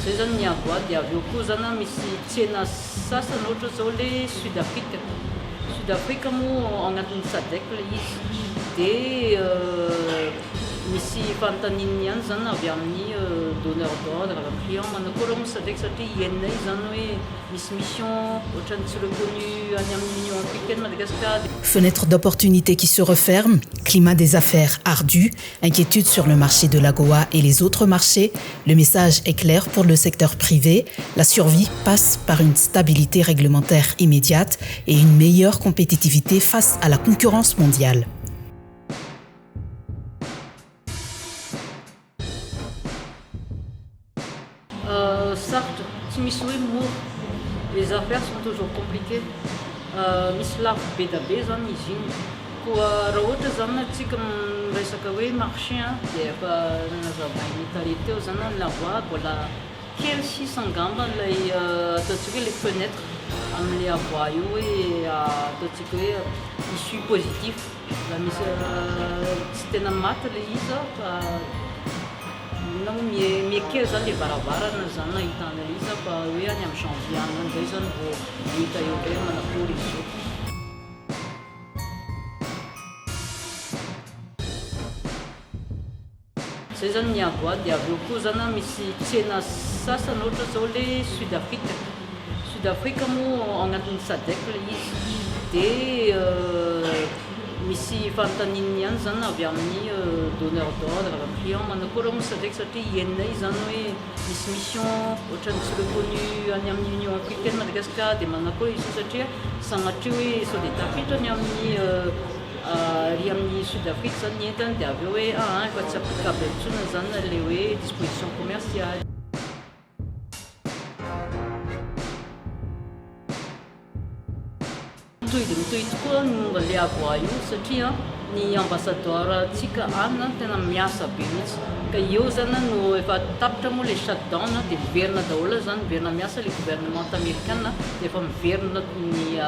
zay zany ny avoa dia avy eo koa zany misy tsena sasany ohatra zao le Sud Afrique moa agnatin'ny SADC le izy dia misy fanontaniany ihany zany avy amin'ny donneur d'ordre avy amin'ny client manakôry moa SADC satria ienay zany hoe misy mission ohatran'ny tsy reconnu any amin'ny Union africaine Madagascar. Fenêtre d'opportunité qui se referme, climat des affaires ardu, inquiétude sur le marché de l'AGOA et les autres marchés. Le message est clair pour le secteur privé. La survie passe par une stabilité réglementaire immédiate et une meilleure compétitivité face à la concurrence mondiale. Certes, tsy misy hoe mora, les affaires sont toujours compliquées. Misy lafo be da be zany izy igny. Koa raha ohatra zany atsika miresaka hoe marché dia efa nazavainy tary teo zany la voie mbola kely sisa angamba ilay ataontsika hoe les fenêtres amin'ilay avoa io hoe ataontsika hoe issue positif. La misy tsy tena maty le izy fa miekely zany le varavarana zany ahitana izy fa hoe any amin'ny janvier any an'izay zany vao hita eo hoe manakory izy io. Zay zany ny avoa dia avy eo koa zany misy tsena sasany ohatra zao le Sud Afrique moa agnatin'ny SADC le izy dia misy fanontaniany ihany zany avy amin'ny donneur d'ordre avy amin'ny client manakôry moa SADC satria ienay zany hoe misy mission ohatran'ny tsy reconnu any amin'ny Union africaine Madagascar dia manakôry izy satria sagnatria hoe sao dia tafiditra ny amin'ny ry amin'ny Sud Afrique zany ny entana dia avy eo hoe efa tsy applicable intsony zany le hoe disposition commerciale. Mitohy tokoa ny momba le avoa io satria ny ambassadeur antsika any tena miasa be mihitsy ka eo zany no efa tapitra moa le shutdown dia miverina daholo zany miverina miasa le gouvernement américain dia efa miverina ny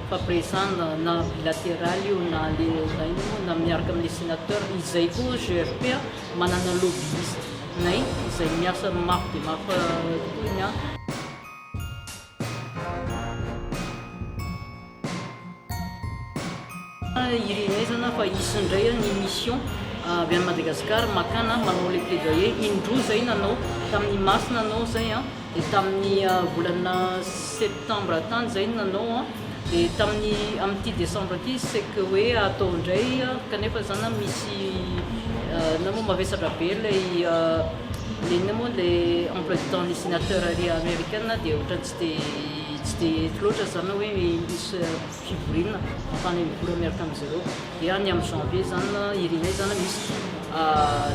fampiresahana na bilatéral io na le na miaraka amin'ny sénateur izay koa GRP manana lobbyiste nay izay miasa mafy dia mafy tokoa iny irinay zany fa isindray ny mission avy amin'ny Madagascar makana manao le plaidoyer indroa zay nanao tamin'ny mars nanao zay dia tamin'ny volana septembre tany zay nanao dia tamin'ny amin'ity décembre ity c'est que hoe atao indray kanefa zany misy namoa mavesatra be lay namoa le emploi du temps ny sénateur ary américaine dia ohatra tsy dia loatra zany hoe misy fivorina afana mivory miaraka amin'izareo dia any amin'ny janvier zany irinay zany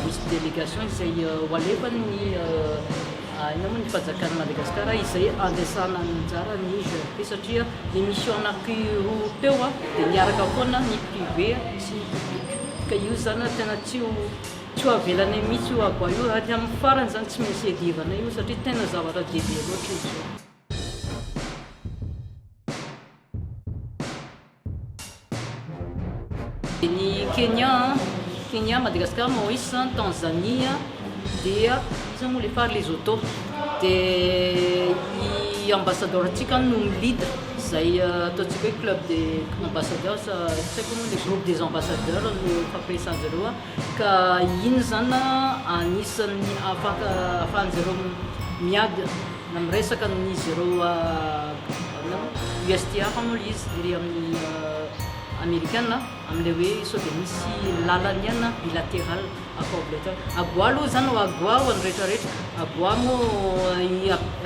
misy délégation izay ho alefany namoa ny fanjakana Madagascar izay andesana anjara ny GRP satria ny mission anakiroa teo dia niaraka foana ny privé sy ny public ka io zany tena tsy ho avelanay mihitsy io avoa io ary amin'ny farany zany tsy maintsy edivana io satria tena zavatra debe loatra izy io. Ny Kenya, Madagascar, Maurice, Tanzanie dia izy moa le fary les autos dia i ambassadeur antsika no milida zay ataontsika hoe club des ambassadeurs tsy haiko moa le groupe des ambassadeurs no fampiresan'jareo ka iny zany anisan'ny afahan'jareo miady na miresaka amin'izy ireo USTR moa izy iry amin'ny américaine amin'ilay hoe sao dia misy lalany ihany bilatéral accord avoa aloha zany avoa ho an'ny rehetrarehetra avoa moa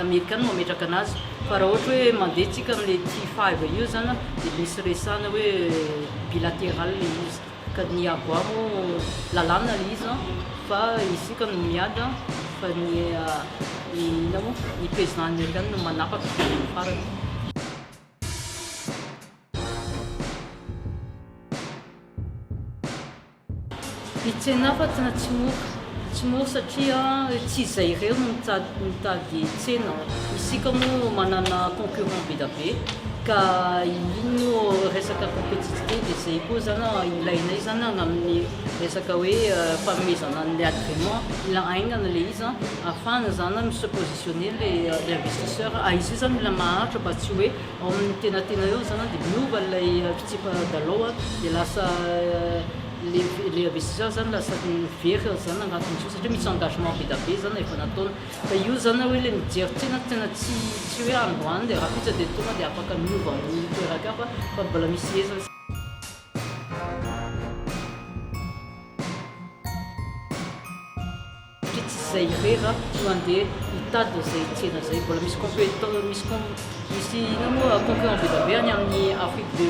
américaine mametraka anazy fa raha ohatra hoe mandeha tsika amin'ilay T5 io zany dia misy resahana hoe bilatéral le izy ka ny avoa moa lalàna le izy fa isika no miady fa ny président américain no manapaka farany. Tsena fa tena tsy mora satria tsy izay ireo no mitady tsena isika moa manana concurrent be da be ka ino resaka compétitivité dia zay koa zany ilainay zany amin'ny resaka hoe fanomezana an'le agrément mila aingana le izy afahana zany mise positionner le investisseur izy zany mila maharitra mba tsy hoe ao amin'ny tenatena eo zany dia miova ilay fitsipahadalao dia lasa les investisseurs zany lasa very zany agnatin'izio satria misy engagement be da be zany efa nataony fa io zany hoe le mijery tena tsy hoe androany dia raha fitsy dia tonga dia afaka miova amin'ny toeraka fa mbola misy ezana. Zay rera no andeha hitady zay tsena zay mbola misy misy ino concurrent be da be any amin'ny Afrique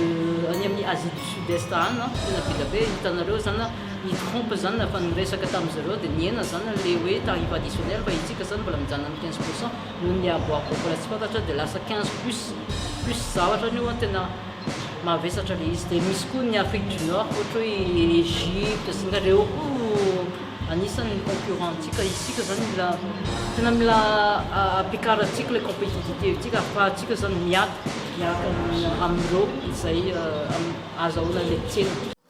any amin'ny Asie du Sud-Est any tena be da be hitanareo zany hitrompe zany lafa niresaka tamin'izareo dia niena zany le hoe tarif additionnel fa itsika zany mbola mijana amin'ny 15% noho ny aboako mbola tsy fantatra dia lasa 15 plus zavatra ny io tena mavesatra le izy dia misy koa ny Afrique du Nord ohatra hoe Égypte sy nareo anisan'ny concurrentsika isika zany tena mila ampiakaratsika le compétitivité tsika ahafahantsika zany miaraka amin'ireo izay azahoana le tsena.